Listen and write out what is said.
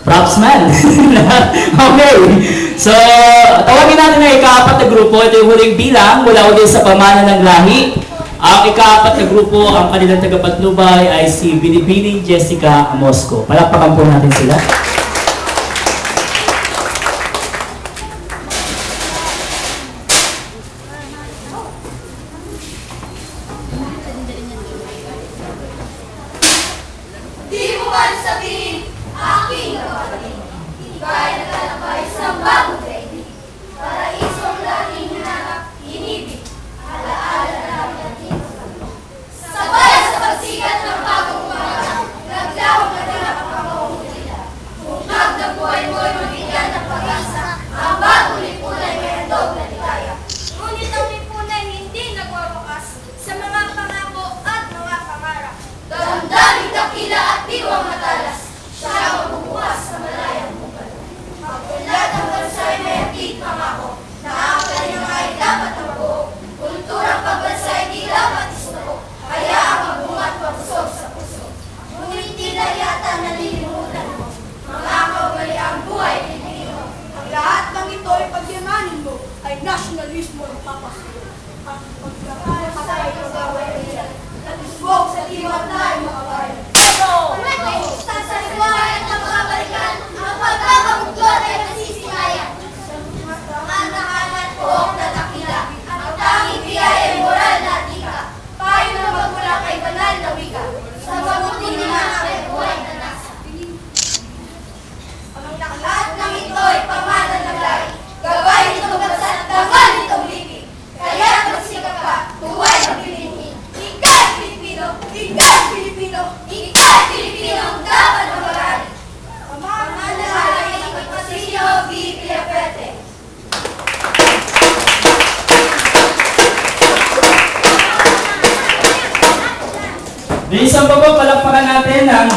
Props man. Okay. So, tawagin natin na ika-4 na grupo. Ito yung huling bilang mula ulit sa pamana ng lahi. Ang ika-4 na grupo, ang kanilang tagapatnubay ay si Binibining Jessica Amosco. Palakpakan po natin sila. Di mo man sabihin, aking kapatid, ika'y naglalakbay sa bagong daigdig. Paraisong laging hinanap, inibig, alaala namin ang tinutulog. Sabay sa pagsikat ng bagong umaga, naglawag na ganap ang pamahulila. Bungkag na buhay mo'y mabigyan ng pag-asa, ang bagong lipunay may handog na ligaya. Ngunit ang lipunay hindi nagwawakas sa mga pangako at mga pangarap. Damdaming dakila at diwang matalas, siya ang magbubukas sa malayang bukan. Pagkulat ang bansa'y may hatid pangako, na ang kanyang ay dapat na mabuo. Kulturang pagbansa'y di dapat isuko, kaya ang magbungat pabusog sa puso. Ngunit di na yata nalilimutan mo, mga kaugaliang buhay Pilipino. Ang lahat ng ito ay pagyamanin mo ay nasyonalismo ng papasulo. Ang pagkakalas sa iyong gawin nila, natisbog sa iwan tayo mga bayan. Sa liwanag na makabalikan, ang pagkakamuklot ay nasisimayan. Sa mga nahanat poong na dakila, ang tanging biyay ay moral na tika. Payo na magmula kay banal na wika, sa mabuti ni mga kay buhay na nasa. Ang lahat ng ito ay pamana ng lahi, gabay nitong bansa at dangal nitong libig. Kaya magsikap ka, buhay ang Pilipino. Ika'y Pilipino! Ika'y Pilipino! Ika'y Pilipino ang dapat na mag-ari. Pamanahay ng Pasilyo V. Villaferte. Bisan po po, palakpakan natin ang